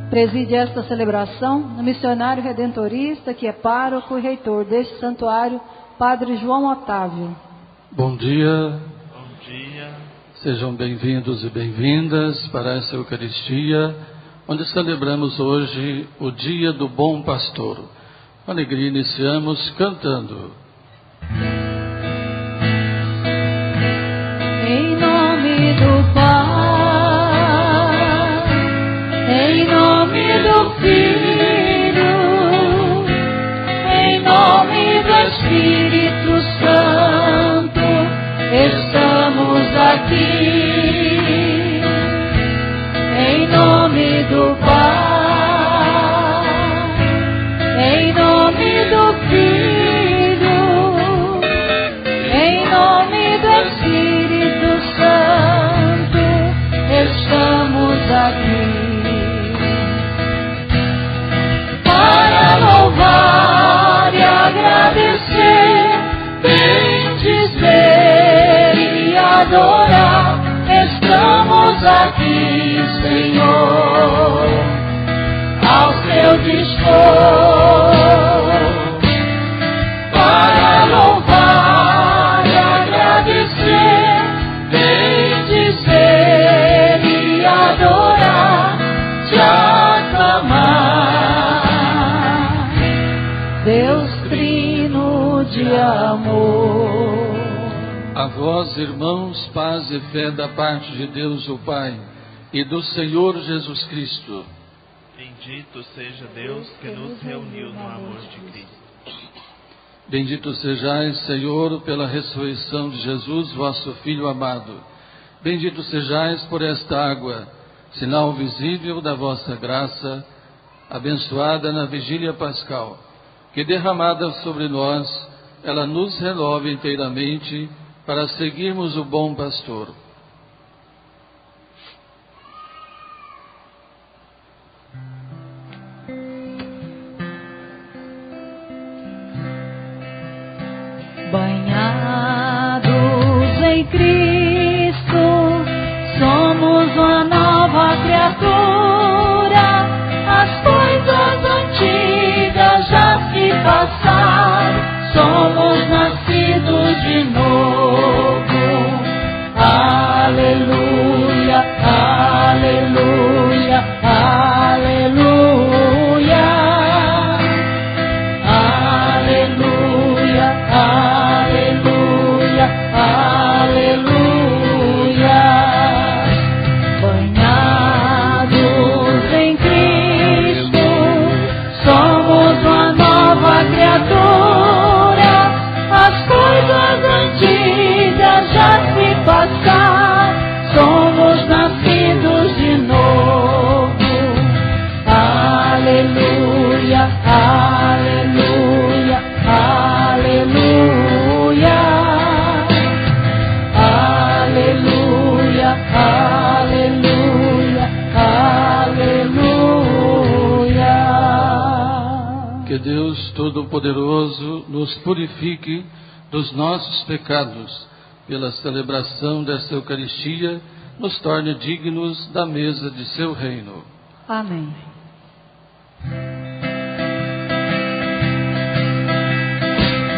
Preside esta celebração o missionário redentorista que é pároco e reitor deste santuário, Padre João Otávio. Bom dia. Bom dia. Sejam bem-vindos e bem-vindas para essa Eucaristia, onde celebramos hoje o Dia do Bom Pastor. Com alegria iniciamos cantando. Em nome do Pai, em nome do Filho, em nome do Espírito Santo, estamos aqui. Em nome do Pai, em nome do Filho, em nome do Espírito Santo, estamos aqui para louvar e agradecer, bendizer e adorar. Estamos aqui, Senhor, ao seu dispor, para louvar e agradecer, bendizer e adorar, te aclamar, Deus trino de amor. A vós, irmãos, paz e fé da parte de Deus o Pai e do Senhor Jesus Cristo. Bendito seja Deus que nos reuniu no amor de Cristo. Bendito sejais, Senhor, pela ressurreição de Jesus, vosso Filho amado. Bendito sejais por esta água, sinal visível da vossa graça, abençoada na vigília pascal, que derramada sobre nós, ela nos renove inteiramente para seguirmos o bom pastor. Banhados em Cristo, somos uma nova criatura. As coisas antigas já se passaram, somos nascidos de novo. Aleluia, aleluia, aleluia, aleluia, aleluia, aleluia. Banhados em Cristo, somos uma nova criatura. As coisas antigas já se passaram, somos nascidos de novo. Aleluia, aleluia, aleluia, aleluia, aleluia, aleluia. Que Deus Todo-Poderoso nos purifique dos nossos pecados, pela celebração desta Eucaristia, nos torne dignos da mesa de seu reino. Amém.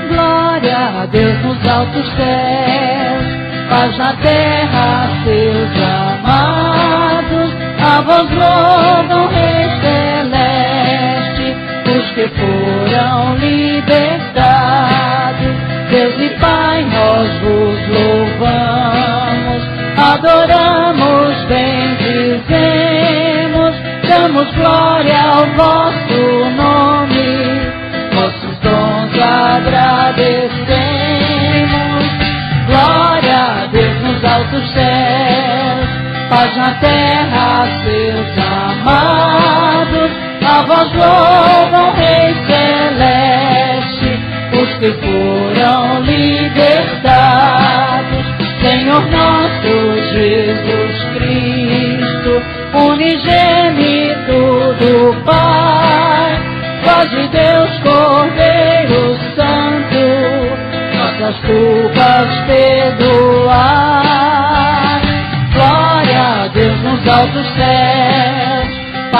Glória a Deus nos altos céus, paz na terra, seus amados. A vós louvam, Rei celeste, os que foram libertados. Deus e Pai, nós vos louvamos, adoramos, bendizemos, damos glória ao vosso nome, vossos dons agradecemos. Glória a Deus nos altos céus, paz na terra, seus amados. A vós louvam, Rei celeste, os que foram libertados. Senhor nosso Jesus Cristo, unigênito do Pai, voz de Deus, Cordeiro Santo, nossas culpas perdoai. Glória a Deus nos altos céus,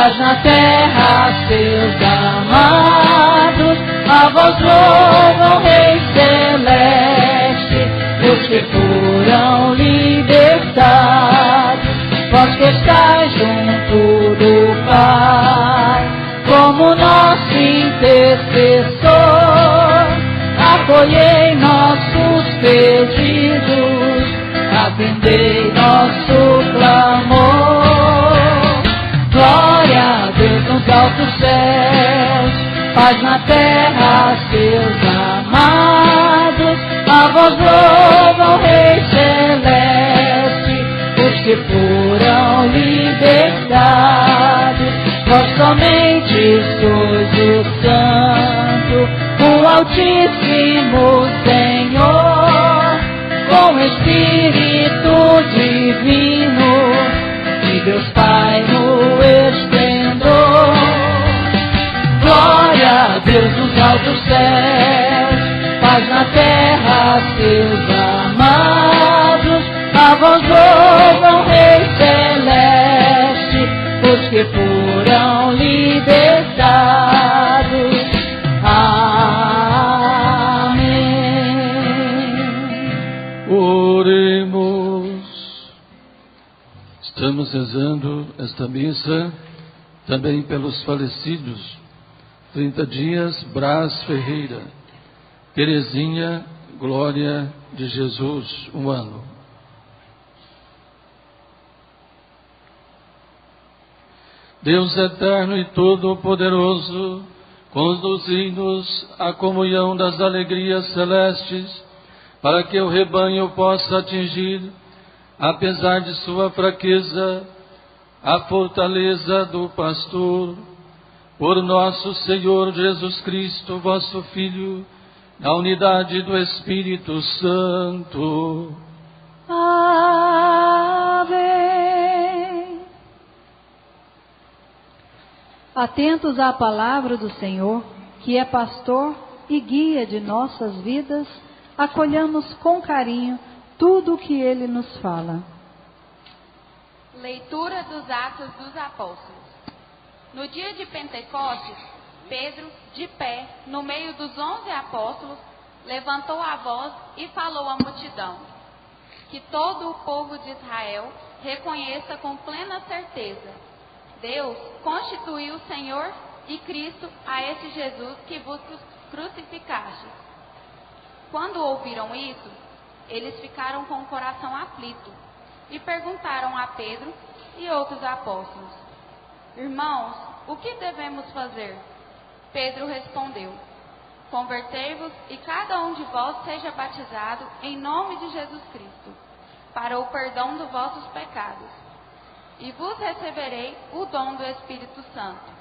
paz na terra, seus amados, a vós louvam, Rei celeste, os que foram libertados, vós que estáis junto do Pai, como nosso intercessor, acolhei nossos pedidos, atendei nosso clamor. Glória a Deus nos altos céus, paz na terra, seus amados, a vós louvam, Rei celeste, os que foram libertados, vós somente sois o Santo, o Altíssimo Senhor, com Espírito Divino, de Deus Pai no esplendor. Glória a Deus nos altos céus, paz na terra, seus amados, a vós louvam, Rei celeste, os que foram libertados. Amém. Oremos. Estamos rezando esta missa também pelos falecidos. 30 dias, Brás Ferreira, Terezinha, Glória de Jesus, 1 ano. Deus eterno e todo-poderoso, conduzi-nos à comunhão das alegrias celestes, para que o rebanho possa atingir, apesar de sua fraqueza, a fortaleza do pastor. Por nosso Senhor Jesus Cristo, vosso Filho, na unidade do Espírito Santo. Amém. Atentos à palavra do Senhor, que é pastor e guia de nossas vidas, acolhamos com carinho tudo o que Ele nos fala. Leitura dos Atos dos Apóstolos. No dia de Pentecostes, Pedro, de pé, no meio dos 11 apóstolos, levantou a voz e falou à multidão: que todo o povo de Israel reconheça com plena certeza: Deus constituiu o Senhor e Cristo a esse Jesus que vos crucificaste. Quando ouviram isso, eles ficaram com o coração aflito e perguntaram a Pedro e outros apóstolos: Irmãos, o que devemos fazer? Pedro respondeu: Convertei-vos e cada um de vós seja batizado em nome de Jesus Cristo, para o perdão dos vossos pecados, e vos receberei o dom do Espírito Santo,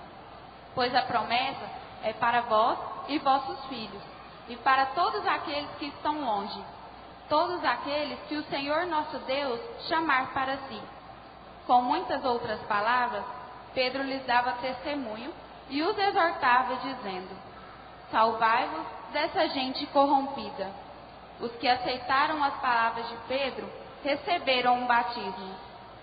pois a promessa é para vós e vossos filhos, e para todos aqueles que estão longe, todos aqueles que o Senhor nosso Deus chamar para si. Com muitas outras palavras, Pedro lhes dava testemunho e os exortava, dizendo: Salvai-vos dessa gente corrompida. Os que aceitaram as palavras de Pedro receberam um batismo.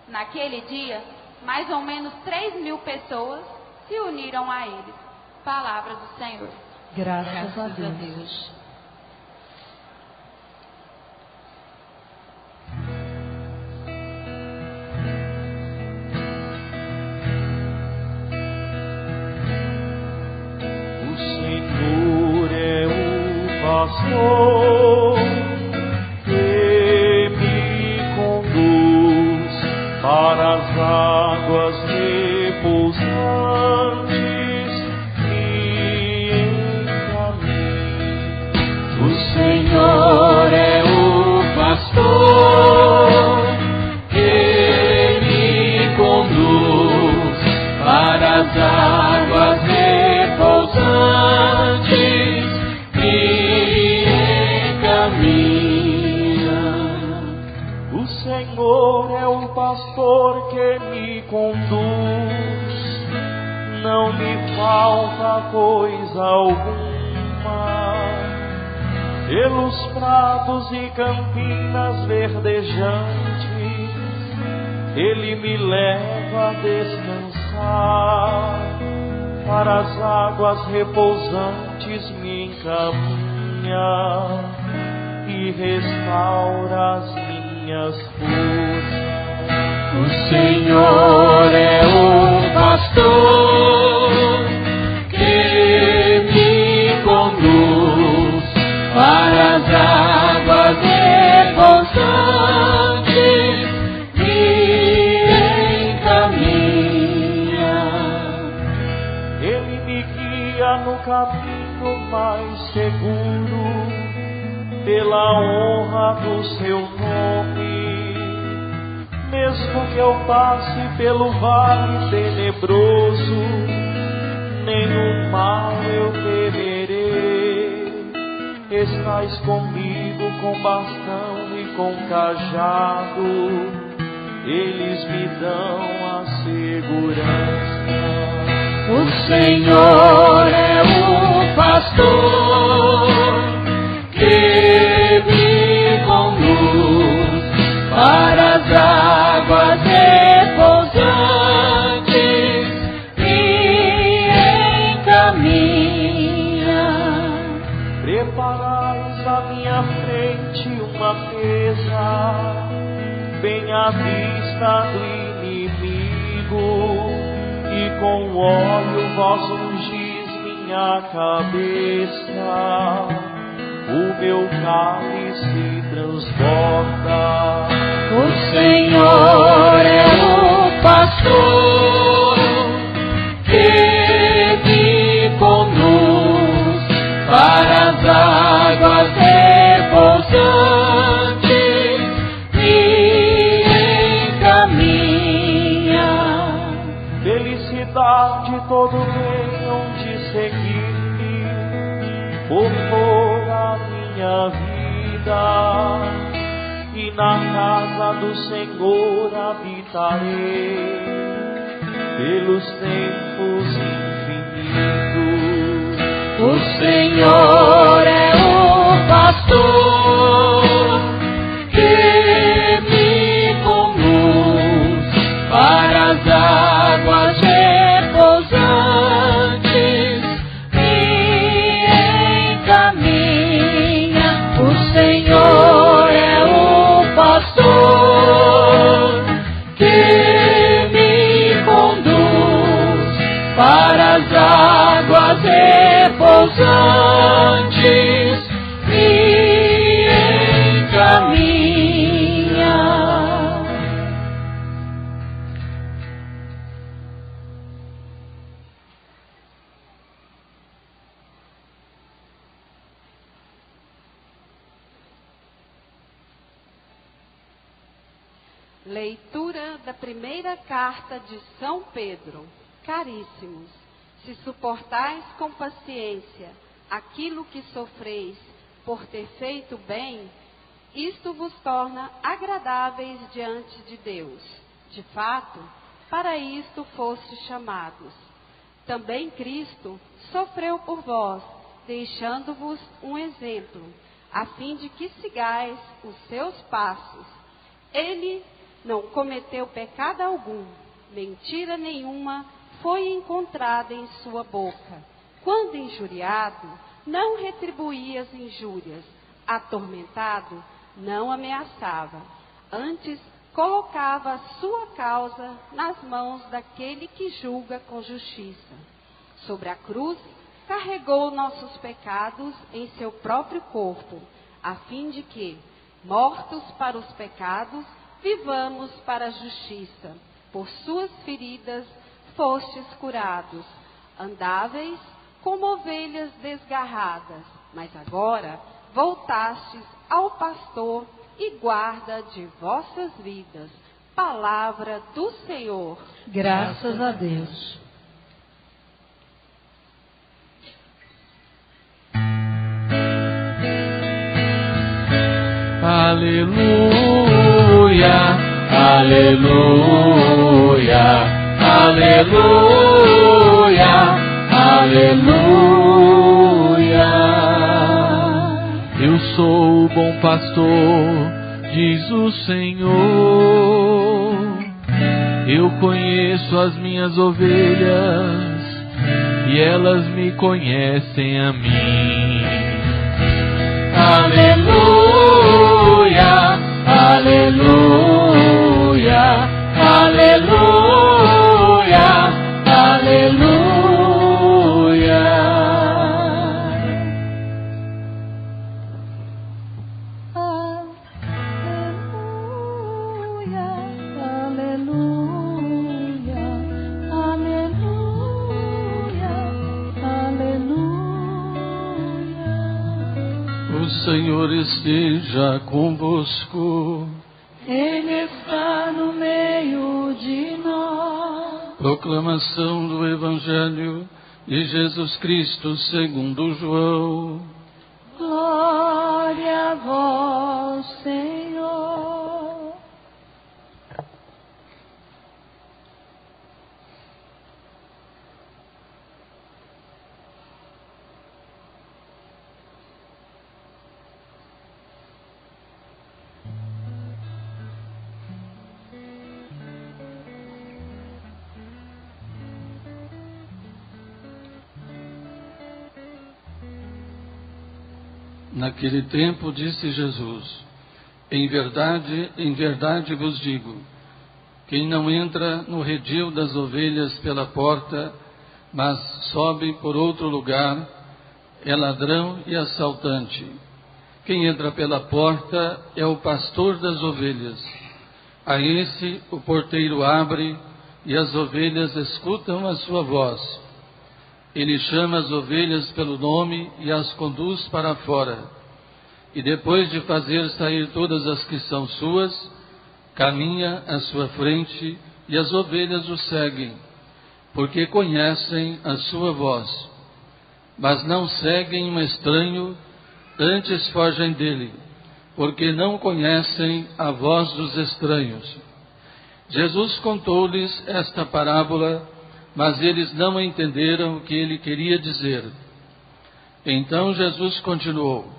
Naquele dia, mais ou menos 3.000 pessoas se uniram a eles. Palavra do Senhor. Graças a Deus. Pastor que me conduz para as águas repousantes e encaminho. O Senhor é o pastor que me conduz para as águas repousantes O Senhor é o pastor que me conduz, não me falta coisa alguma. Pelos prados e campinas verdejantes, Ele me leva a descansar. águas repousantes me encaminha e restaura as minhas forças. O Senhor é o pastor que me conduz para as águas repousantes, me encaminha. Ele me guia no caminho mais seguro, pela honra do seu nome. Mesmo que eu passe pelo vale tenebroso, nenhum mal eu temerei. Estás comigo com bastão e com cajado, eles me dão a segurança. O Senhor é o pastor que me conduz para as águas repousantes, me encaminha. Preparais à minha frente uma mesa, bem à vista do inimigo, e com óleo vós ungis minha cabeça, o meu cálice transborda. O Senhor é o pastor que me conduz para as águas repousantes, me encaminha. Felicidade todo venham de seguir-me por toda a minha vida, e na casa do Senhor habitarei pelos tempos infinitos. O Senhor é o pastor que me conduz para as águas repousantes, me encaminha. O Senhor é o pastor que me conduz para as águas repousantes, me encaminha. Leitura da primeira carta de São Pedro. Caríssimos, se suportais com paciência aquilo que sofreis por ter feito bem, isto vos torna agradáveis diante de Deus. De fato, para isto fostes chamados. Também Cristo sofreu por vós, deixando-vos um exemplo, a fim de que sigais os seus passos. Ele não cometeu pecado algum, mentira nenhuma foi encontrada em sua boca. Quando injuriado, não retribuía as injúrias. Atormentado, não ameaçava. Antes, colocava a sua causa nas mãos daquele que julga com justiça. Sobre a cruz, carregou nossos pecados em seu próprio corpo, a fim de que, mortos para os pecados, vivamos para a justiça. Por suas feridas fostes curados. Andáveis como ovelhas desgarradas, mas agora voltastes ao pastor e guarda de vossas vidas. Palavra do Senhor. Graças a Deus. Aleluia, aleluia, aleluia, aleluia. Eu sou o bom pastor, diz o Senhor. Eu conheço as minhas ovelhas e elas me conhecem a mim. Aleluia, aleluia, aleluia, aleluia. O Senhor esteja convosco. Ele está no meio de nós. Proclamação do Evangelho de Jesus Cristo segundo João. Glória a vós, Senhor. Naquele tempo disse Jesus: em verdade vos digo, quem não entra no redil das ovelhas pela porta, mas sobe por outro lugar, é ladrão e assaltante. Quem entra pela porta é o pastor das ovelhas. A esse o porteiro abre, e as ovelhas escutam a sua voz. Ele chama as ovelhas pelo nome e as conduz para fora. E depois de fazer sair todas as que são suas, caminha à sua frente e as ovelhas o seguem, porque conhecem a sua voz. Mas não seguem um estranho, antes fogem dele, porque não conhecem a voz dos estranhos. Jesus contou-lhes esta parábola, mas eles não entenderam o que ele queria dizer. Então Jesus continuou: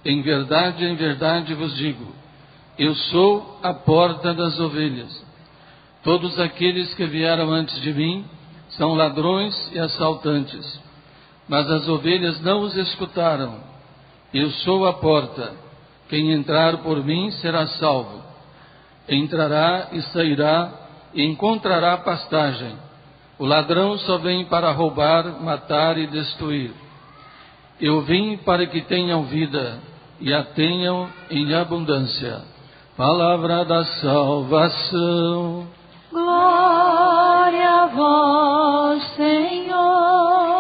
em verdade vos digo, eu sou a porta das ovelhas. Todos aqueles que vieram antes de mim são ladrões e assaltantes, mas as ovelhas não os escutaram. Eu sou a porta. Quem entrar por mim será salvo. Entrará e sairá e encontrará pastagem. O ladrão só vem para roubar, matar e destruir. Eu vim para que tenham vida e a tenham em abundância. Palavra da salvação. Glória a vós, Senhor.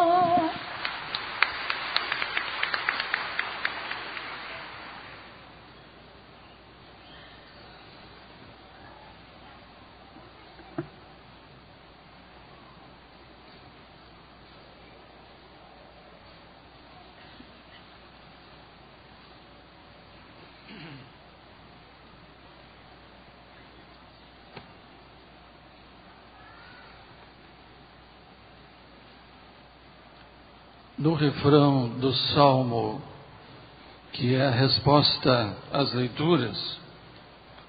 No refrão do Salmo, que é a resposta às leituras,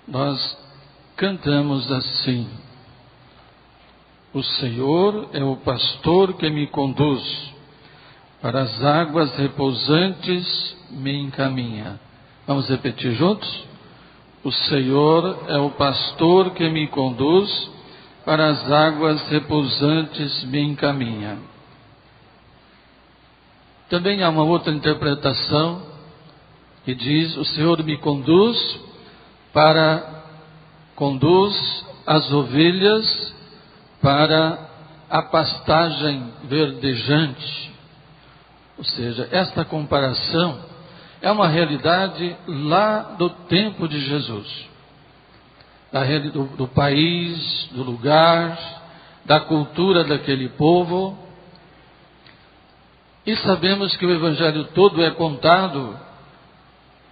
nós cantamos assim: o Senhor é o pastor que me conduz, para as águas repousantes me encaminha. Vamos repetir juntos? O Senhor é o pastor que me conduz, para as águas repousantes me encaminha. Também há uma outra interpretação que diz: o Senhor me conduz as ovelhas para a pastagem verdejante. Ou seja, esta comparação é uma realidade lá do tempo de Jesus, do país, do lugar, da cultura daquele povo. E sabemos que o Evangelho todo é contado,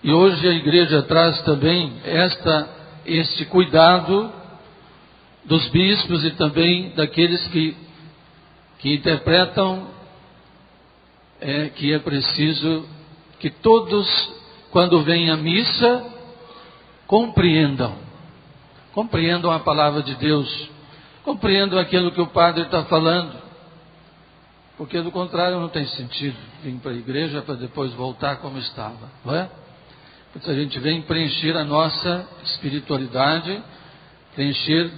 e hoje a igreja traz também este cuidado dos bispos e também daqueles que interpretam que é preciso que todos, quando vêm à missa, compreendam a palavra de Deus, compreendam aquilo que o padre está falando. Porque do contrário não tem sentido vir para a igreja para depois voltar como estava, não é? Então a gente vem preencher a nossa espiritualidade, preencher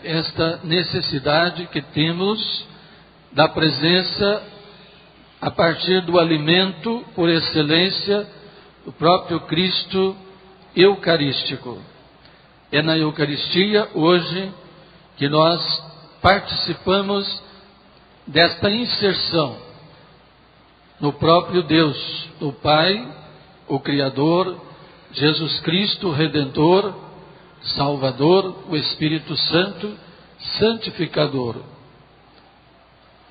esta necessidade que temos da presença a partir do alimento por excelência do próprio Cristo eucarístico. É na Eucaristia hoje que nós participamos desta inserção no próprio Deus, o Pai, o Criador, Jesus Cristo, Redentor, Salvador, o Espírito Santo, Santificador.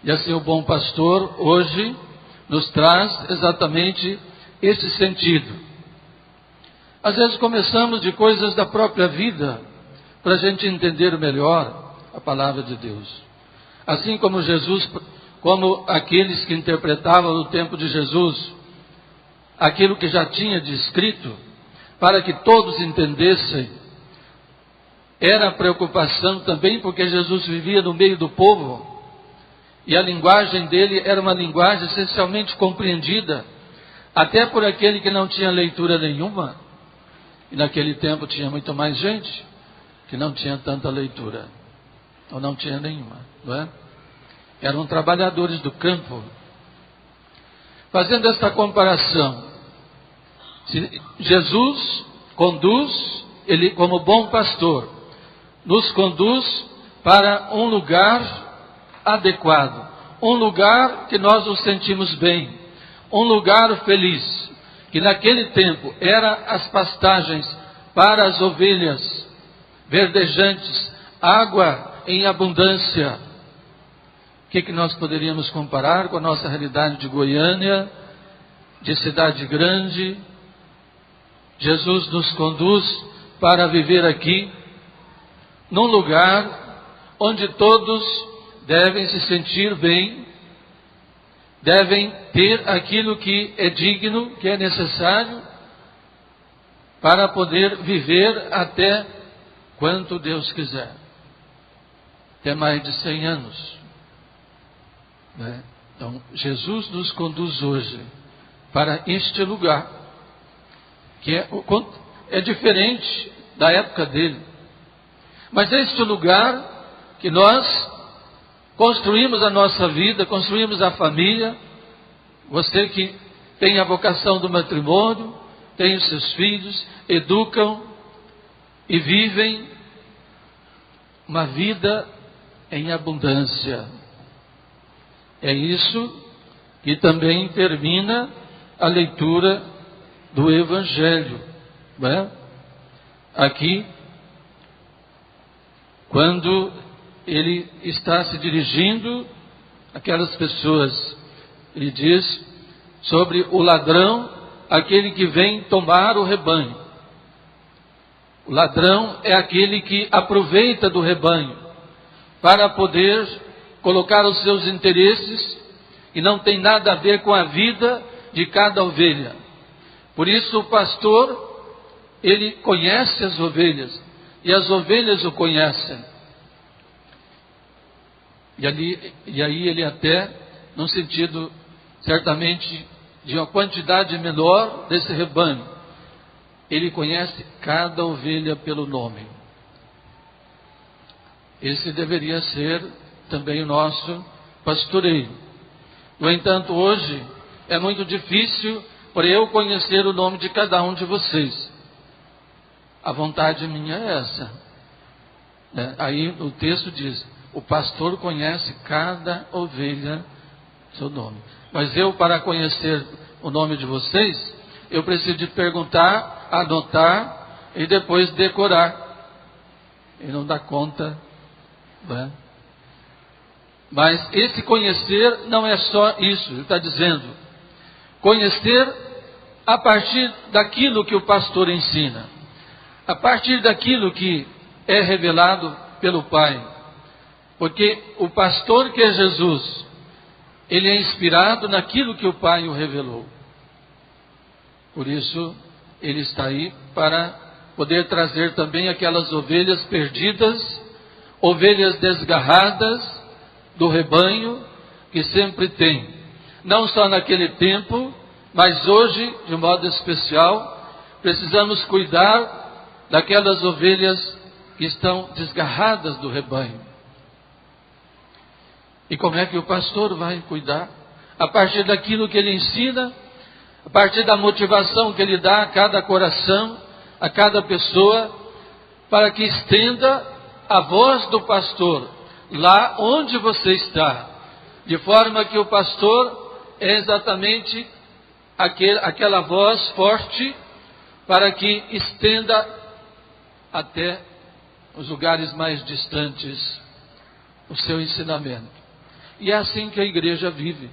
E assim o bom pastor hoje nos traz exatamente esse sentido. Às vezes começamos de coisas da própria vida, para a gente entender melhor a palavra de Deus. Assim como Jesus, como aqueles que interpretavam no tempo de Jesus, aquilo que já tinha descrito, para que todos entendessem, era a preocupação também, porque Jesus vivia no meio do povo, e a linguagem dele era uma linguagem essencialmente compreendida, até por aquele que não tinha leitura nenhuma, e naquele tempo tinha muito mais gente, que não tinha tanta leitura, ou não tinha nenhuma, não é? Eram trabalhadores do campo. Fazendo esta comparação, Jesus conduz, ele como bom pastor, nos conduz para um lugar adequado, um lugar que nós nos sentimos bem, um lugar feliz, que naquele tempo era as pastagens para as ovelhas verdejantes, água em abundância. O que nós poderíamos comparar com a nossa realidade de Goiânia, de cidade grande? Jesus nos conduz para viver aqui, num lugar onde todos devem se sentir bem, devem ter aquilo que é digno, que é necessário, para poder viver até quanto Deus quiser, até mais de 100 anos. Né? Então, Jesus nos conduz hoje para este lugar, que é diferente da época dele, mas é este lugar que nós construímos a nossa vida, construímos a família. Você que tem a vocação do matrimônio, tem os seus filhos, educam e vivem uma vida em abundância. É isso que também termina a leitura do Evangelho, né? Aqui, quando ele está se dirigindo àquelas pessoas, ele diz sobre o ladrão, aquele que vem tomar o rebanho. O ladrão é aquele que aproveita do rebanho para poder colocar os seus interesses e não tem nada a ver com a vida de cada ovelha. Por isso o pastor, ele conhece as ovelhas e as ovelhas o conhecem. E aí ele até, num sentido certamente de uma quantidade menor desse rebanho, ele conhece cada ovelha pelo nome. Esse deveria ser também o nosso pastoreio. No entanto, hoje é muito difícil para eu conhecer o nome de cada um de vocês. A vontade minha é essa. Aí o texto diz: o pastor conhece cada ovelha seu nome. Mas eu, para conhecer o nome de vocês, eu preciso de perguntar, anotar e depois decorar. E não dá conta, né? Mas esse conhecer não é só isso. Ele está dizendo, conhecer a partir daquilo que o pastor ensina, a partir daquilo que é revelado pelo Pai. Porque o pastor, que é Jesus, ele é inspirado naquilo que o Pai o revelou. Por isso, ele está aí para poder trazer também aquelas ovelhas perdidas, ovelhas desgarradas do rebanho, que sempre tem, não só naquele tempo, mas hoje, de modo especial, precisamos cuidar daquelas ovelhas que estão desgarradas do rebanho. E como é que o pastor vai cuidar? A partir daquilo que ele ensina, a partir da motivação que ele dá a cada coração, a cada pessoa, para que estenda a voz do pastor lá onde você está, de forma que o pastor é exatamente aquela voz forte para que estenda até os lugares mais distantes o seu ensinamento. E é assim que a igreja vive.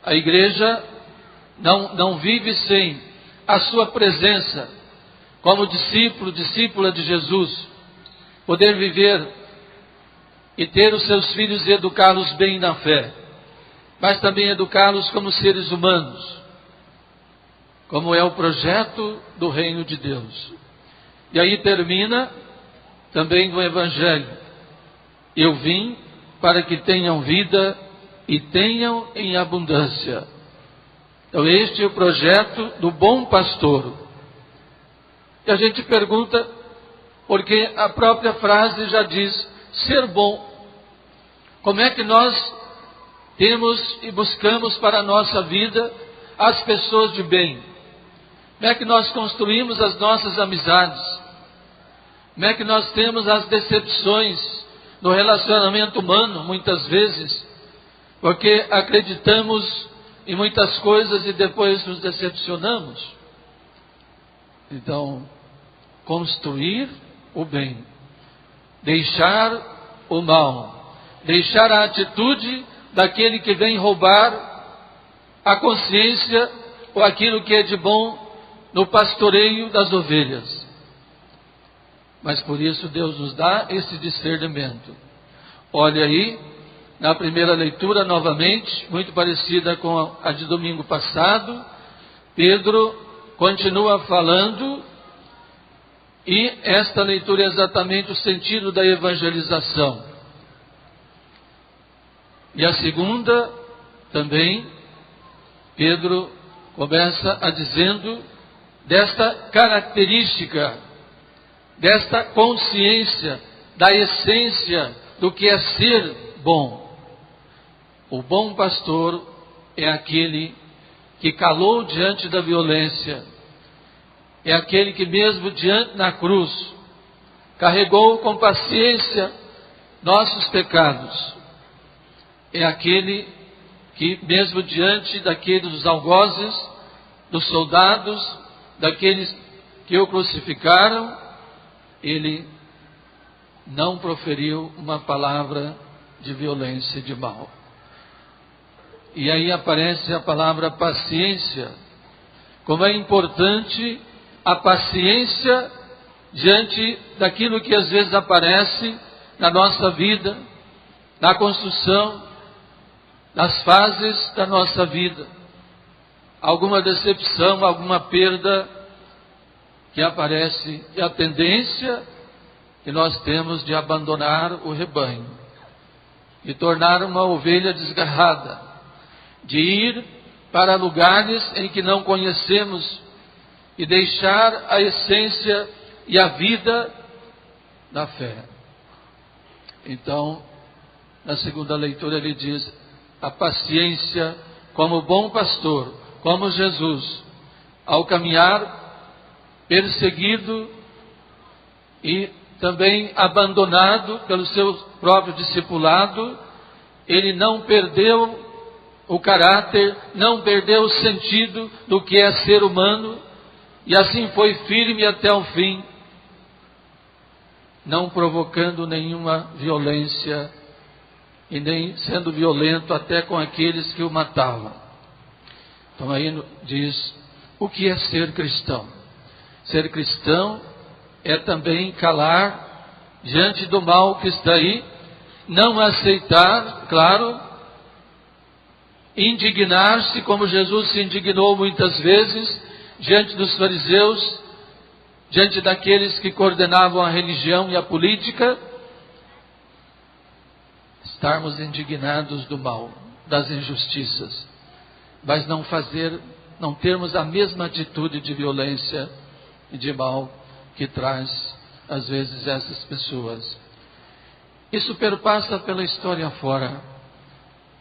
A igreja não vive sem a sua presença como discípulo, discípula de Jesus, poder viver e ter os seus filhos e educá-los bem na fé, mas também educá-los como seres humanos, como é o projeto do reino de Deus. E aí termina também no Evangelho: eu vim para que tenham vida e tenham em abundância. Então este é o projeto do bom pastor. E a gente pergunta, porque a própria frase já diz, ser bom. Como é que nós temos e buscamos para a nossa vida as pessoas de bem? Como é que nós construímos as nossas amizades? Como é que nós temos as decepções no relacionamento humano, muitas vezes, porque acreditamos em muitas coisas e depois nos decepcionamos? Então, construir o bem, deixar o mal, deixar a atitude daquele que vem roubar a consciência ou aquilo que é de bom no pastoreio das ovelhas. Mas por isso Deus nos dá esse discernimento. Olha aí, na primeira leitura novamente, muito parecida com a de domingo passado, Pedro continua falando, e esta leitura é exatamente o sentido da evangelização. E a segunda também, Pedro começa a dizendo desta característica, desta consciência, da essência do que é ser bom. O bom pastor é aquele que calou diante da violência, é aquele que mesmo diante na cruz, carregou com paciência nossos pecados, é aquele que mesmo diante daqueles algozes, dos soldados, daqueles que o crucificaram, ele não proferiu uma palavra de violência e de mal. E aí aparece a palavra paciência. Como é importante a paciência diante daquilo que às vezes aparece na nossa vida, na construção, nas fases da nossa vida. Alguma decepção, alguma perda que aparece, e a tendência que nós temos de abandonar o rebanho, de tornar uma ovelha desgarrada, de ir para lugares em que não conhecemos e deixar a essência e a vida da fé. Então, na segunda leitura ele diz, a paciência como bom pastor, como Jesus, ao caminhar perseguido e também abandonado pelo seu próprio discipulado, ele não perdeu o caráter, não perdeu o sentido do que é ser humano, e assim foi firme até o fim, não provocando nenhuma violência e nem sendo violento até com aqueles que o matavam. Então aí diz, o que é ser cristão? Ser cristão é também calar diante do mal que está aí, não aceitar, claro, indignar-se, como Jesus se indignou muitas vezes, diante dos fariseus, diante daqueles que coordenavam a religião e a política, estarmos indignados do mal, das injustiças, mas não termos a mesma atitude de violência e de mal que traz, às vezes, essas pessoas. Isso perpassa pela história fora,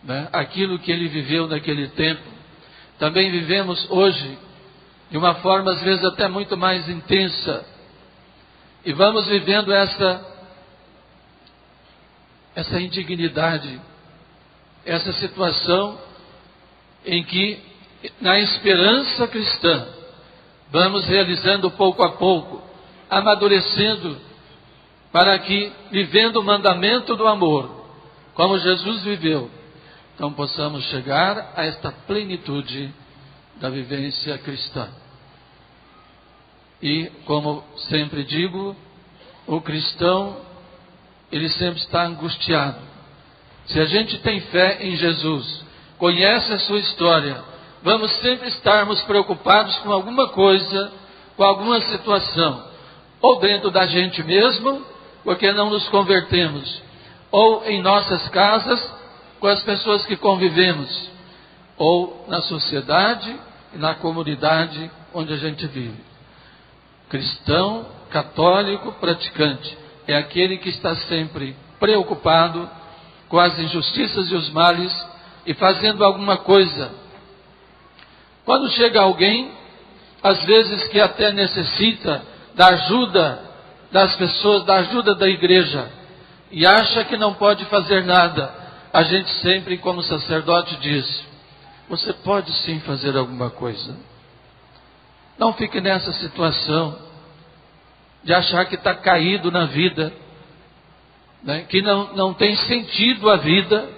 né? Aquilo que ele viveu naquele tempo, também vivemos hoje, de uma forma, às vezes, até muito mais intensa, e vamos vivendo essa indignidade, essa situação em que, na esperança cristã, vamos realizando pouco a pouco, amadurecendo, para que, vivendo o mandamento do amor, como Jesus viveu, então possamos chegar a esta plenitude da vivência cristã. E, como sempre digo, o cristão, ele sempre está angustiado. Se a gente tem fé em Jesus, conhece a sua história, vamos sempre estarmos preocupados com alguma coisa, com alguma situação, ou dentro da gente mesmo, porque não nos convertemos, ou em nossas casas, com as pessoas que convivemos, ou na sociedade e na comunidade onde a gente vive. Cristão, católico, praticante, é aquele que está sempre preocupado com as injustiças e os males e fazendo alguma coisa. Quando chega alguém, às vezes que até necessita da ajuda das pessoas, da ajuda da igreja, e acha que não pode fazer nada, a gente sempre, como sacerdote, diz: você pode sim fazer alguma coisa. Não fique nessa situação de achar que está caído na vida, né? Que não tem sentido a vida,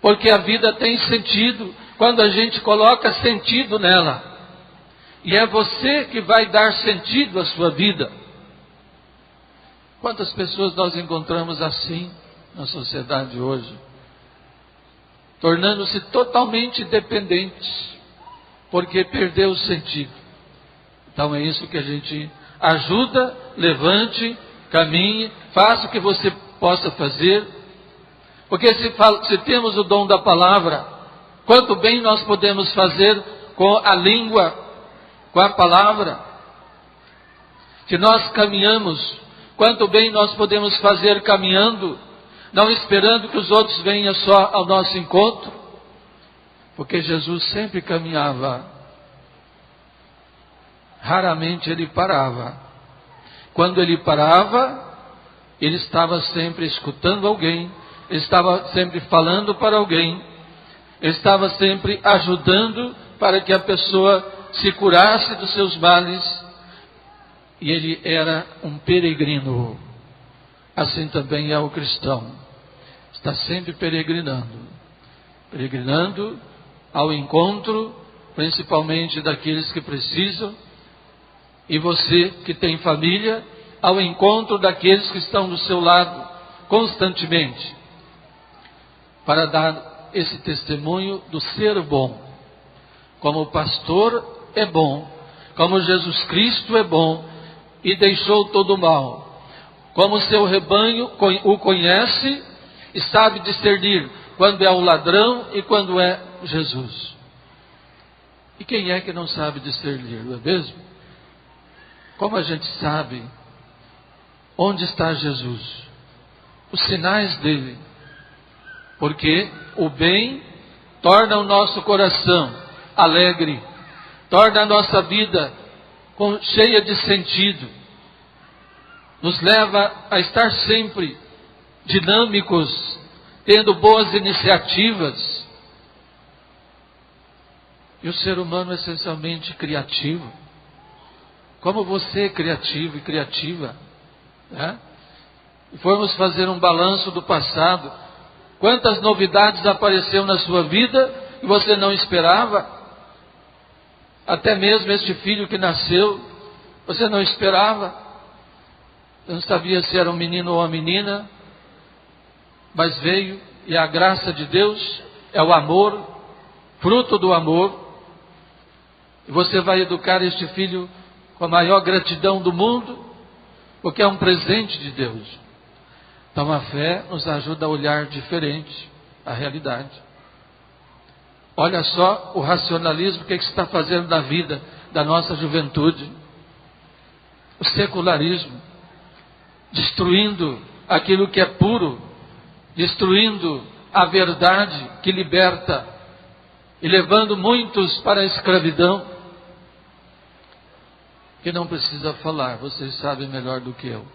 porque a vida tem sentido quando a gente coloca sentido nela, e é você que vai dar sentido à sua vida. Quantas pessoas nós encontramos assim na sociedade hoje, tornando-se totalmente dependentes, porque perdeu o sentido. Então é isso que a gente ajuda, levante, caminhe, faça o que você possa fazer, porque se temos o dom da palavra, quanto bem nós podemos fazer com a língua, com a palavra. Se nós caminhamos, quanto bem nós podemos fazer caminhando, não esperando que os outros venham só ao nosso encontro, porque Jesus sempre caminhava, raramente ele parava. Quando ele parava, ele estava sempre escutando alguém, ele estava sempre falando para alguém, ele estava sempre ajudando para que a pessoa se curasse dos seus males, e ele era um peregrino. Assim também é o cristão, está sempre peregrinando ao encontro, principalmente daqueles que precisam, e você que tem família, ao encontro daqueles que estão do seu lado constantemente, para dar esse testemunho do ser bom. Como o pastor é bom, como Jesus Cristo é bom e deixou todo o mal, como o seu rebanho o conhece e sabe discernir quando é o ladrão e quando é Jesus. E quem é que não sabe discernir, não é mesmo? Como a gente sabe onde está Jesus? Os sinais dele. Porque o bem torna o nosso coração alegre, torna a nossa vida cheia de sentido, nos leva a estar sempre dinâmicos, tendo boas iniciativas. E o ser humano é essencialmente criativo. Como você é criativo e criativa, né? E formos fazer um balanço do passado, quantas novidades apareceram na sua vida que você não esperava? Até mesmo este filho que nasceu, você não esperava, você não sabia se era um menino ou uma menina, mas veio, e a graça de Deus é o amor, fruto do amor, e você vai educar este filho com a maior gratidão do mundo, porque é um presente de Deus. Então a fé nos ajuda a olhar diferente a realidade. Olha só o racionalismo, o que está fazendo na vida da nossa juventude. O secularismo, destruindo aquilo que é puro, destruindo a verdade que liberta e levando muitos para a escravidão. Que não precisa falar, vocês sabem melhor do que eu.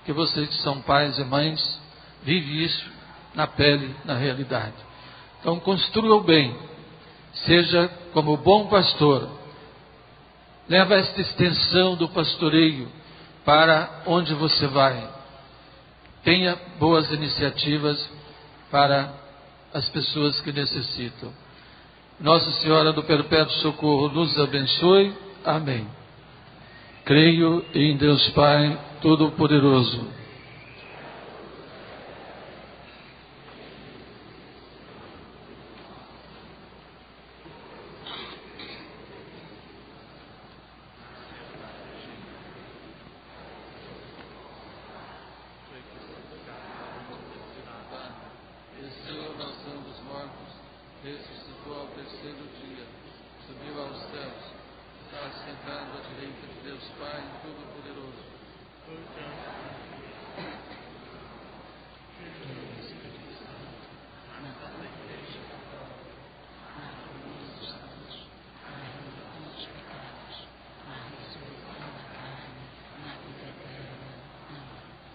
Que vocês que são pais e mães, vivem isso na pele, na realidade. Então construa o bem, seja como bom pastor, leva esta extensão do pastoreio para onde você vai. Tenha boas iniciativas para as pessoas que necessitam. Nossa Senhora do Perpétuo Socorro nos abençoe. Amém. Creio em Deus Pai Todo-Poderoso, desceu à oração dos mortos, ressuscitou ao terceiro dia, subiu aos céus, está sentado à direita de Deus Pai Todo-Poderoso.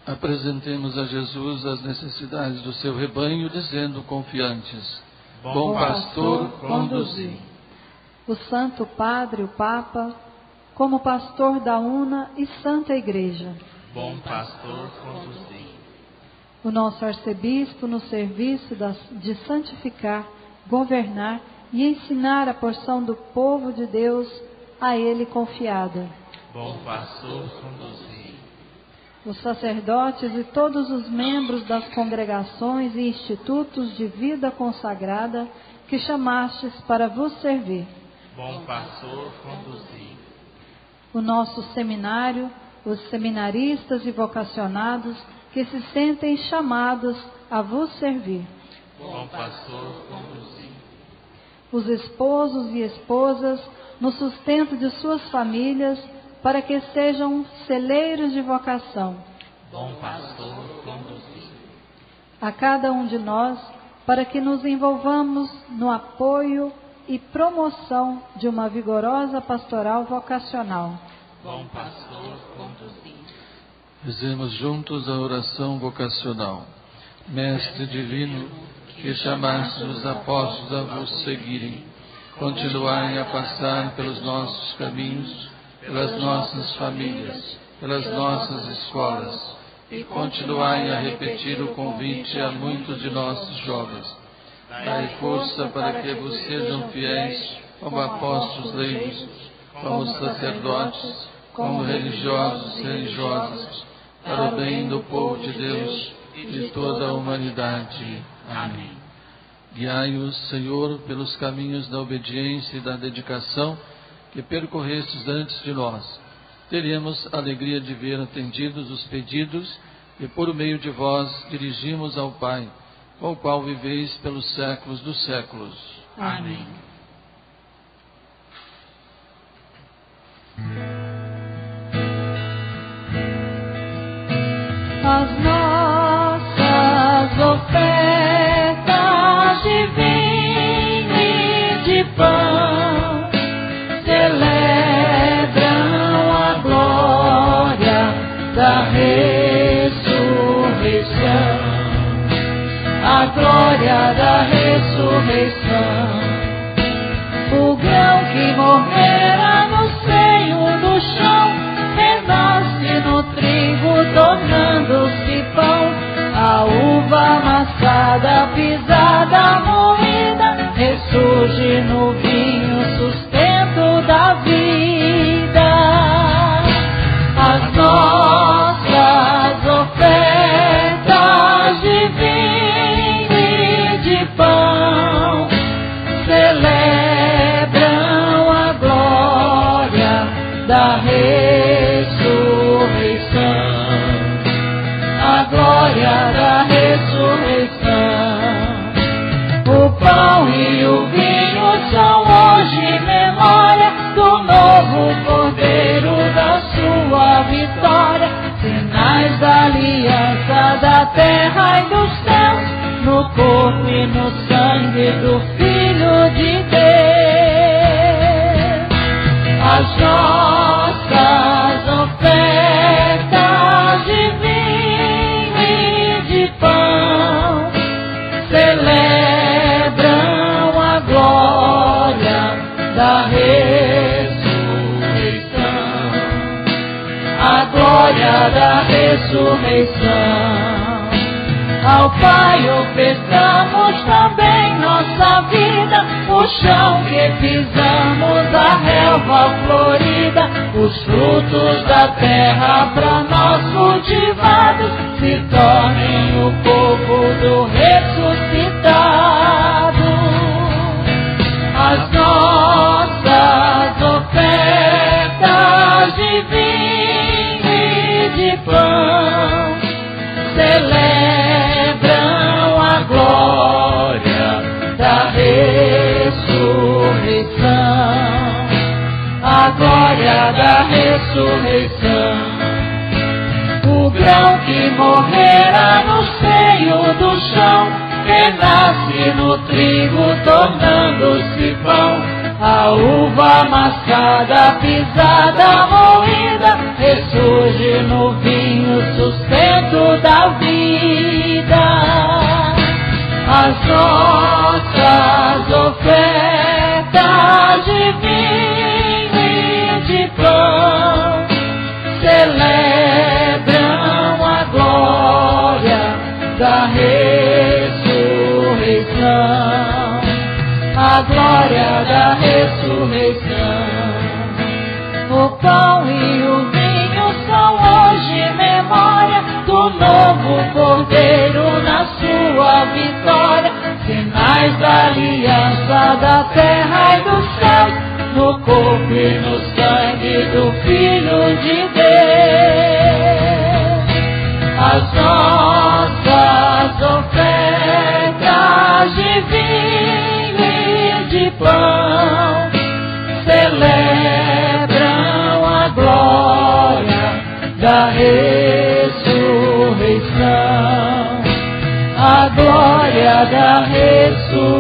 Apresentemos a Jesus as necessidades do seu rebanho, dizendo confiantes: Bom pastor, conduzi. O Santo Padre, o Papa, como pastor da una e santa Igreja. Bom pastor, conduzi. O nosso arcebispo no serviço de santificar, governar e ensinar a porção do povo de Deus a ele confiada. Bom pastor, conduzi. Os sacerdotes e todos os membros das congregações e institutos de vida consagrada que chamastes para vos servir. Bom pastor, conduzi. O nosso seminário, os seminaristas e vocacionados que se sentem chamados a vos servir. Bom pastor, conduzi. Os esposos e esposas no sustento de suas famílias, para que sejam celeiros de vocação. Bom pastor, conduzi. A cada um de nós, para que nos envolvamos no apoio e promoção de uma vigorosa pastoral vocacional. Bom pastor, conduzi. Rezemos juntos a oração vocacional. Mestre divino, que chamaste os apóstolos a vos seguirem, continuai a passar pelos nossos caminhos, pelas nossas famílias, pelas nossas escolas, e continuai a repetir o convite a muitos de nossos jovens. Dai força para que vos sejam fiéis como apóstolos leigos, como sacerdotes, como religiosos e religiosas, para o bem do povo de Deus e de toda a humanidade. Amém. Guiai-os, Senhor, pelos caminhos da obediência e da dedicação que percorrestes antes de nós. Teremos a alegria de ver atendidos os pedidos e por meio de vós dirigimos ao Pai, com o qual viveis pelos séculos dos séculos. Amém. As nossas ofertas de vinho e de pão celebram a glória da ressurreição, a glória da ressurreição. O grão que morrera no seio do chão renasce no trigo, tornando-se pão. A uva amassada, pisada, moída, ressurge no vinho, sustento da vida. As nossas ofertas de vinho e de pão celebram a glória da ressurreição, a glória da corpo e no sangue do Filho de Deus. As nossas ofertas de vinho e de pão celebram a glória da ressurreição, a glória da ressurreição. Ao Pai ofertamos também nossa vida, o chão que pisamos, a relva florida, os frutos da terra pra nós cultivados, se tornem o povo do ressuscitado. As nossas ofertas de vinho e de pão celebram a glória da ressurreição, a glória da ressurreição. O grão que morrera no seio do chão renasce no trigo, tornando-se pão. A uva mascada, pisada, moída, ressurge no vinho, sustento da vida. As nossas ofertas de vinho e de pão celebram a glória da ressurreição, a glória da ressurreição. O pão e o vinho são hoje memória do novo Cordeiro na sua vitória, sinais da aliança da terra e dos céus, no corpo e no sangue do Filho de Deus. As nossas ofertas de vinho e de pão celebram a glória da ressurreição, a glória da ressurreição.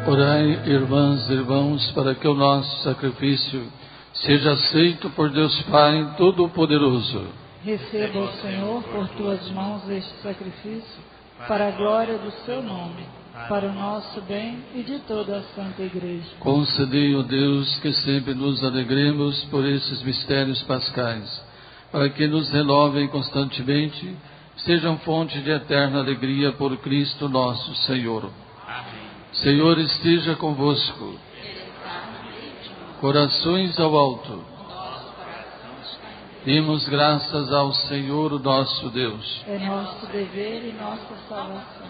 Orai, irmãs e irmãos, para que o nosso sacrifício seja aceito por Deus Pai Todo-Poderoso. Receba, o Senhor, por tuas mãos este sacrifício, para a glória do seu nome, para o nosso bem e de toda a Santa Igreja. Concedei, ó Deus, que sempre nos alegremos por esses mistérios pascais, para que nos renovem constantemente, sejam fonte de eterna alegria por Cristo nosso Senhor. Senhor esteja convosco. Corações ao alto. Demos graças ao Senhor, o nosso Deus. É nosso dever e nossa salvação.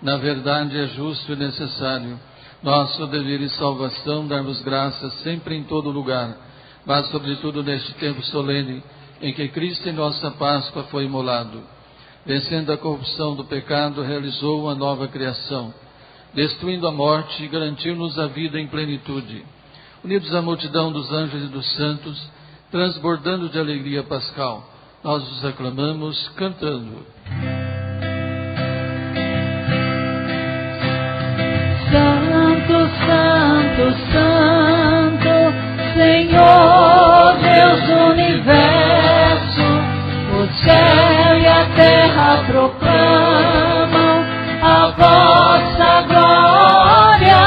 Na verdade é justo e necessário, nosso dever e salvação, darmos graças sempre em todo lugar, mas sobretudo neste tempo solene, em que Cristo em nossa Páscoa foi imolado. Vencendo a corrupção do pecado, realizou uma nova criação, destruindo a morte e garantiu-nos a vida em plenitude. Unidos à multidão dos anjos e dos santos, transbordando de alegria pascal, nós os aclamamos cantando. Santo, Santo, Santo, Senhor Deus do universo, o céu e a terra proclamam a vossa glória.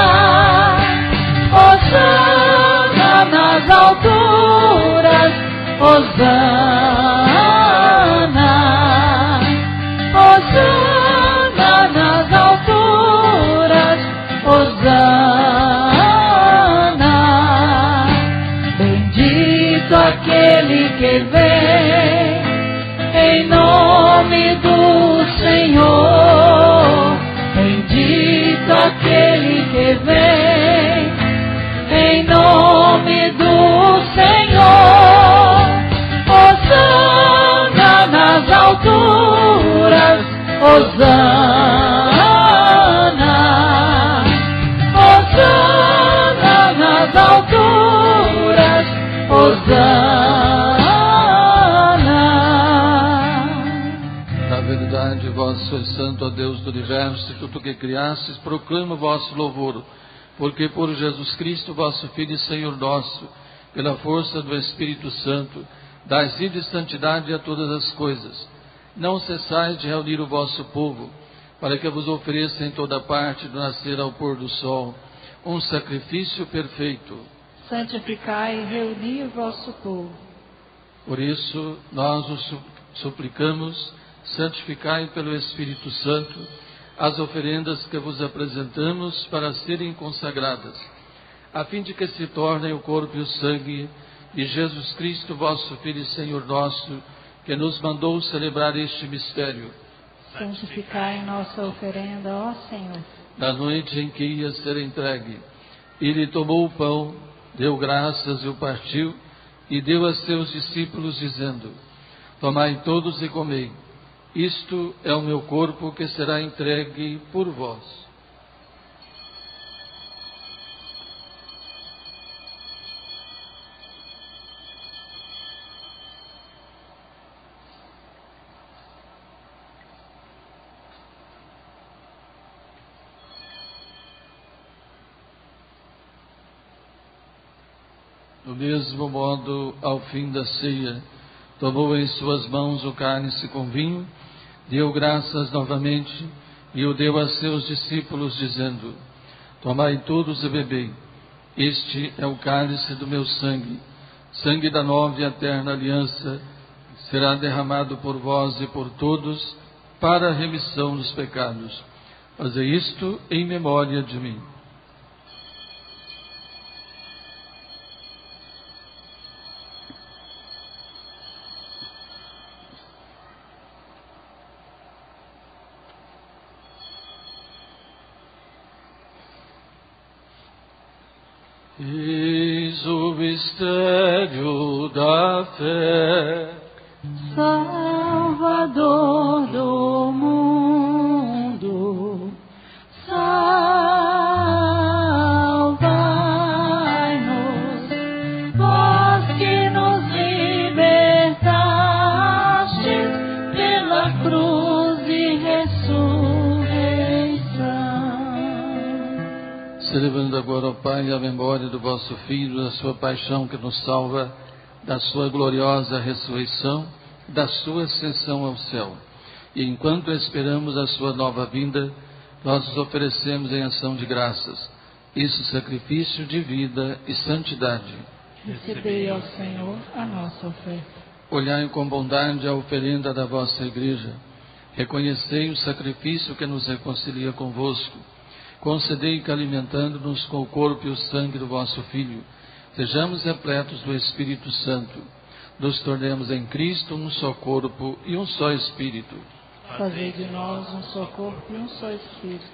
Hosana nas alturas, Hosana, Hosana nas alturas, Hosana. Bendito aquele que vem em nome do Senhor, bendito aquele que vem em nome do Senhor. Hosana nas alturas, Hosana, Hosana nas alturas, Hosana. Na verdade, vós sois santo, ó Deus do universo, e tudo que criastes proclama o vosso louvor, porque por Jesus Cristo, vosso Filho e Senhor nosso, pela força do Espírito Santo, dais vida e santidade a todas as coisas. Não cessais de reunir o vosso povo, para que vos ofereça em toda parte, do nascer ao pôr do sol, um sacrifício perfeito. Santificai e reuni o vosso povo. Por isso, nós os suplicamos, santificai pelo Espírito Santo as oferendas que vos apresentamos para serem consagradas, a fim de que se tornem o corpo e o sangue de Jesus Cristo, vosso Filho e Senhor nosso, que nos mandou celebrar este mistério. Santificai nossa oferenda, ó Senhor. Na noite em que ia ser entregue, ele tomou o pão, deu graças e o partiu, e deu a seus discípulos, dizendo: tomai todos e comei, isto é o meu corpo que será entregue por vós. Do mesmo modo, ao fim da ceia, tomou em suas mãos o cálice com vinho, deu graças novamente e o deu a seus discípulos, dizendo: tomai todos e bebei, este é o cálice do meu sangue, sangue da nova e eterna aliança, que será derramado por vós e por todos, para a remissão dos pecados. Fazei isto em memória de mim. Eis o mistério da fé. Salvador do mundo, salvai-nos, vós que nos libertastes pela cruz e ressurreição. Celebrando agora, ó Pai, a memória do vosso Filho, da sua paixão que nos salva, da sua gloriosa ressurreição, da sua ascensão ao céu. E enquanto esperamos a sua nova vinda, nós nos oferecemos em ação de graças, isso sacrifício de vida e santidade. Recebei, ó Senhor, a nossa oferta. Olhai com bondade a oferenda da vossa igreja, reconhecei o sacrifício que nos reconcilia convosco, concedei que, alimentando-nos com o corpo e o sangue do vosso Filho, sejamos repletos do Espírito Santo, nos tornemos em Cristo um só corpo e um só Espírito. Fazei de nós um só corpo e um só Espírito.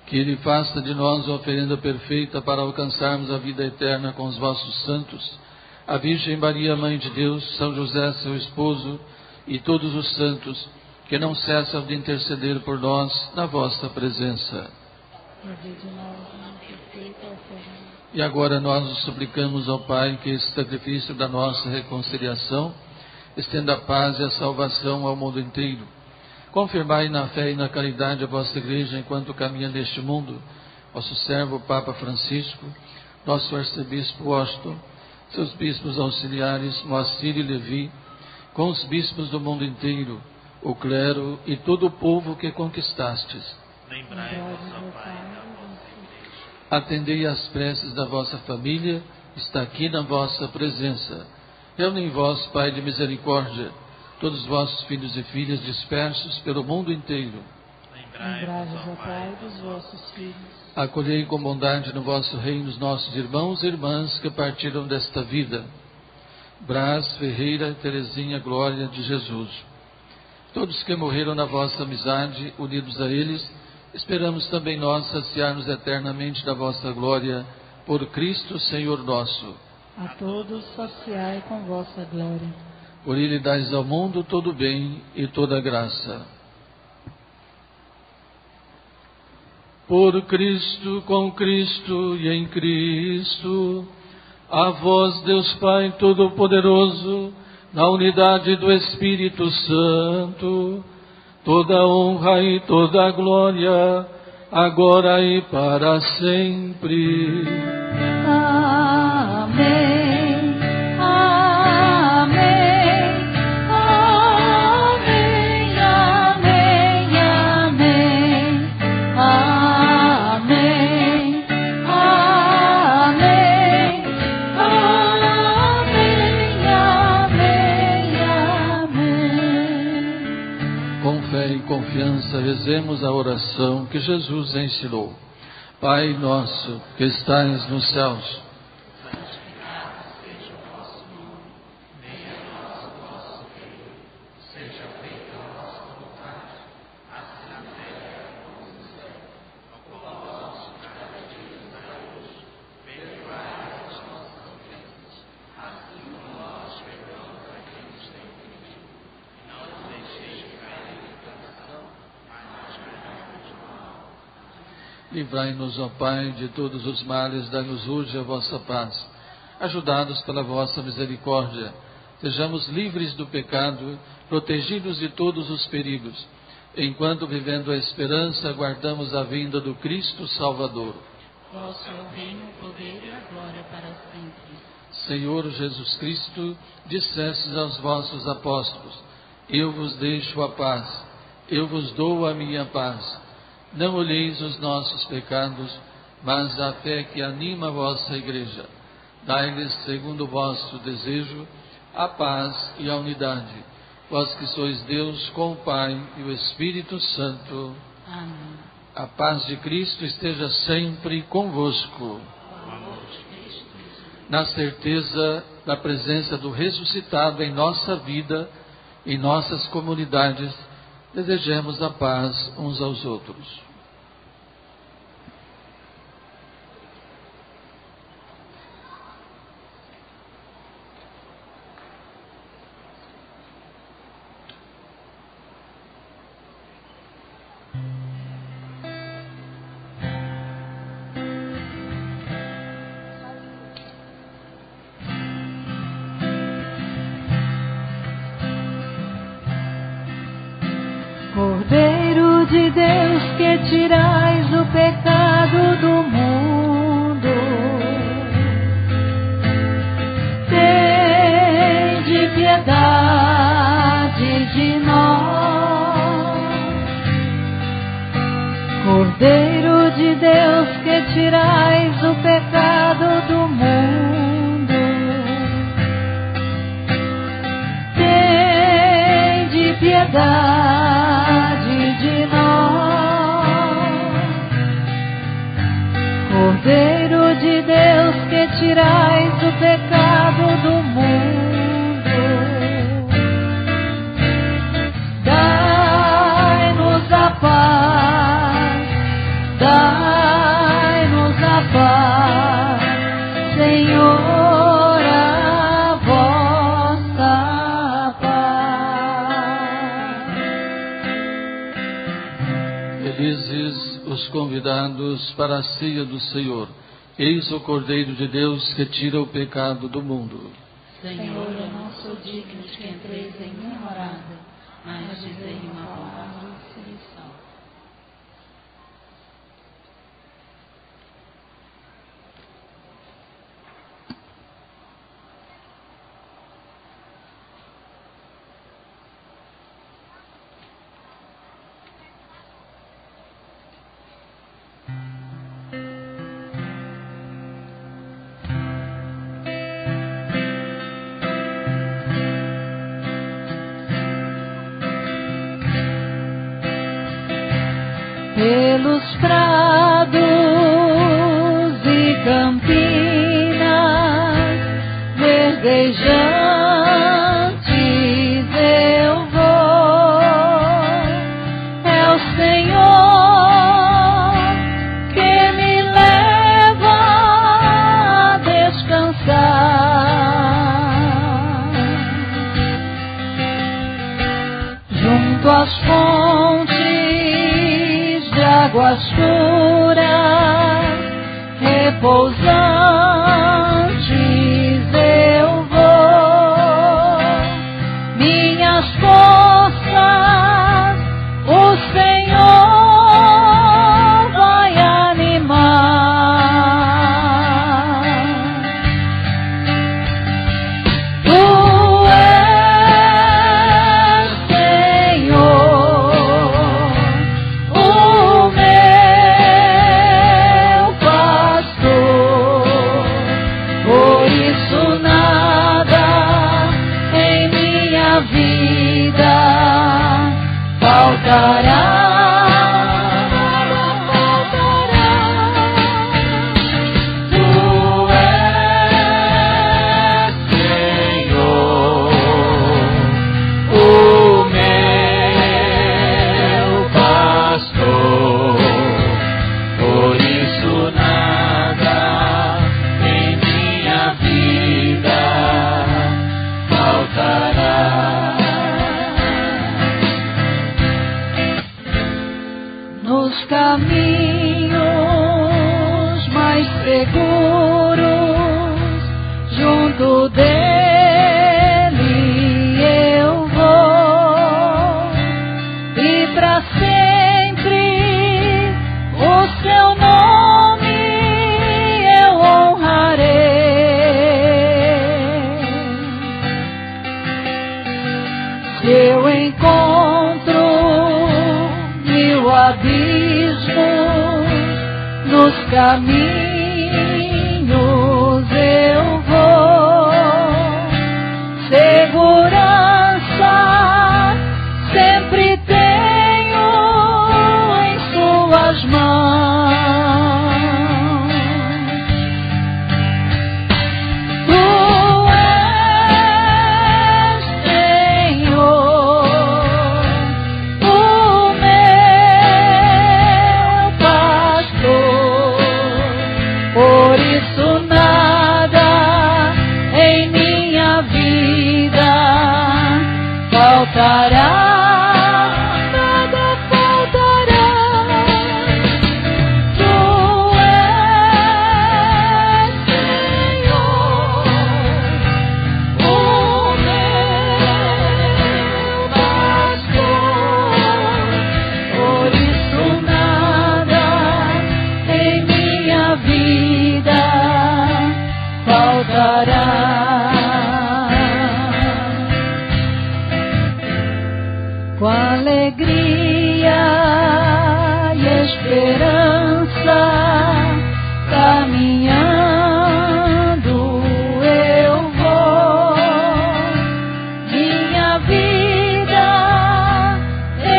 Que Ele faça de nós uma oferenda perfeita para alcançarmos a vida eterna com os vossos santos, a Virgem Maria, Mãe de Deus, São José, seu esposo, e todos os santos, que não cessam de interceder por nós na vossa presença. Fazei de nós uma perfeita oferenda. E agora nós os suplicamos ao Pai que esse sacrifício da nossa reconciliação estenda a paz e a salvação ao mundo inteiro. Confirmai na fé e na caridade a vossa Igreja enquanto caminha neste mundo, vosso servo Papa Francisco, nosso arcebispo Washington, seus bispos auxiliares Moacir e Levi, com os bispos do mundo inteiro, o clero e todo o povo que conquistastes. Lembrai-vos, ó Pai, atendei às preces da vossa família, está aqui na vossa presença. Reúne em vós, Pai de misericórdia, todos os vossos filhos e filhas dispersos pelo mundo inteiro. Lembrai-vos, ó Pai, dos vossos filhos. Acolhei com bondade no vosso reino os nossos irmãos e irmãs que partiram desta vida. Brás, Ferreira, Terezinha, Glória de Jesus. Todos que morreram na vossa amizade, unidos a eles, esperamos também nós saciar-nos eternamente da vossa glória, por Cristo Senhor nosso. A todos saciai com vossa glória. Por Ele dais ao mundo todo o bem e toda a graça. Por Cristo, com Cristo e em Cristo, a vós, Deus Pai Todo-Poderoso, na unidade do Espírito Santo, toda honra e toda glória, agora e para sempre. Amém. Confiança, rezemos a oração que Jesus ensinou. Pai nosso que estais nos céus, santificado seja o vosso nome, venha a nós o vosso reino, seja feita a vossa vontade, assim na terra como no céu. O pão nosso cada dia nos dai hoje, perdoai as nossas ofensas, assim como nós perdoamos a quem nos tem ofendido. Não nos deixeis cair em tentação, livrai-nos, ó Pai, de todos os males, dai-nos hoje a vossa paz. Ajudados pela vossa misericórdia, sejamos livres do pecado, protegidos de todos os perigos, enquanto, vivendo a esperança, aguardamos a vinda do Cristo Salvador. Vosso é o reino, o poder e a glória para sempre. Senhor Jesus Cristo, dissestes aos vossos apóstolos: eu vos deixo a paz, eu vos dou a minha paz. Não olheis os nossos pecados, mas a fé que anima a vossa igreja. Dai-lhes, segundo o vosso desejo, a paz e a unidade. Vós que sois Deus com o Pai e o Espírito Santo. Amém. A paz de Cristo esteja sempre convosco. Na certeza da presença do ressuscitado em nossa vida, em nossas comunidades, desejemos a paz uns aos outros. Cordeiro de Deus, que tirais o pecado do mundo, tende piedade de nós. Cordeiro de Deus, que tirais o pecado do mundo, tende piedade de nós. Cordeiro de Deus, que tirais o pecado do mundo, dai-nos a paz, dai-nos a paz, Senhor, a vossa paz. Felizes os convidados para a ceia do Senhor. Eis o Cordeiro de Deus que tira o pecado do mundo. Senhor, eu não sou digno de que entreis em minha morada, mas dizei uma palavra e serei salvo. Pelos prados e campinas verdejantes eu vou. É o Senhor que me leva a descansar junto às fontes de águas puras, repousantes eu vou. Minhas forças nos caminhos mais seguros, junto dele eu vou, e para sempre o seu nome eu honrarei. Se eu encontro mil abismos nos caminhos eu vou, segurança sempre tenho em suas mãos. Tu és, Senhor, o meu pastor, por isso nada em minha vida faltará. Com alegria e esperança, caminhando eu vou. Minha vida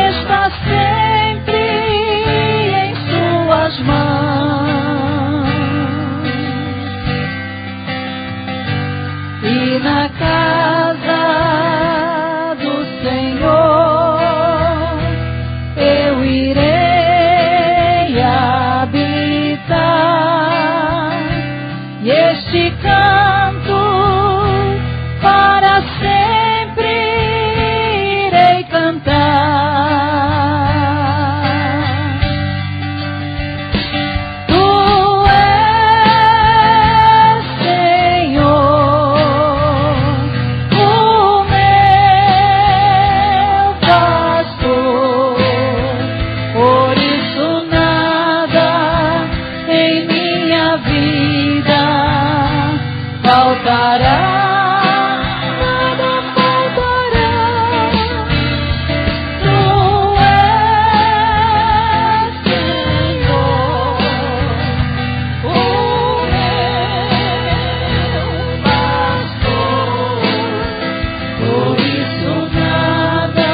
está sempre em suas mãos. E na casa do Senhor eu irei habitar, e este canto para sempre irei cantar. Tu és, Senhor, o meu pastor, por isso nada em minha vida faltará. Nada faltará. Tu és, Senhor, o meu pastor, por isso nada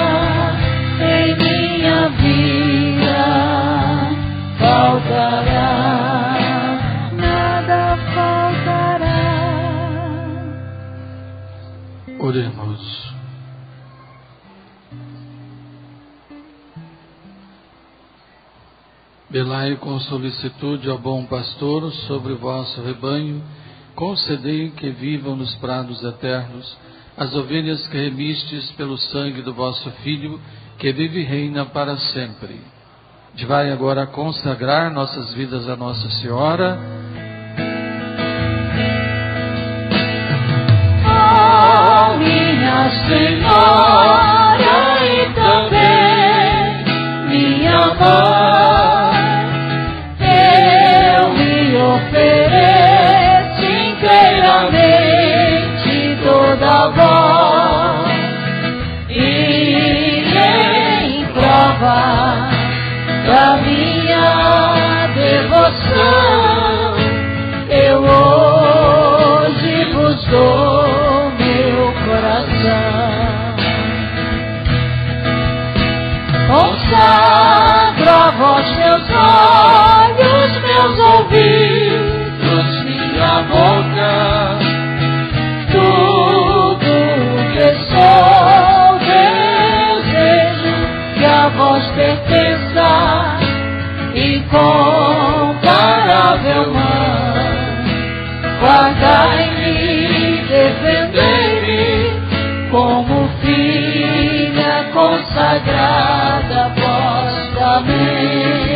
em minha vida faltará. Nada faltará. Oremos. Velai com solicitude ao bom pastor sobre o vosso rebanho, concedei que vivam nos prados eternos as ovelhas que remistes pelo sangue do vosso Filho, que vive e reina para sempre. Vai agora consagrar nossas vidas a Nossa Senhora. Oh, minha Senhora e também minha mãe, eu me ofereço inteiramente toda vós, e em prova da minha devoção eu hoje vos dou meu coração. Consagro a vós meus olhos, meus ouvidos, minha boca, tudo que sou, desejo que a vós pertença, incomparável Mãe, guardai-me, defendei-me, como filha consagrada vostamente.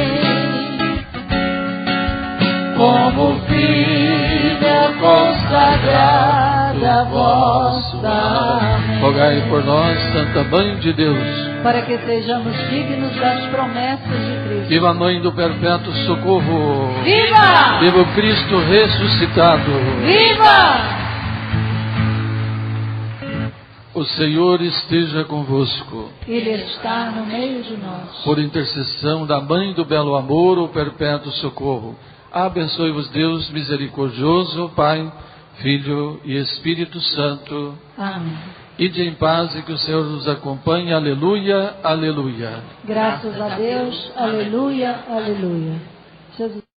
nossa. Amém. Rogai por nós, Santa Mãe de Deus, para que sejamos dignos das promessas de Cristo. viva a Mãe do Perpétuo Socorro, Viva! viva o Cristo ressuscitado, Viva! o Senhor esteja convosco. Ele está no meio de nós. Por intercessão da Mãe do Belo Amor, o Perpétuo Socorro, abençoe-vos Deus misericordioso, Pai, Filho e Espírito Santo. Amém. Ide em paz e que o Senhor nos acompanhe. Aleluia, aleluia. Graças a Deus. Aleluia, aleluia. Jesus.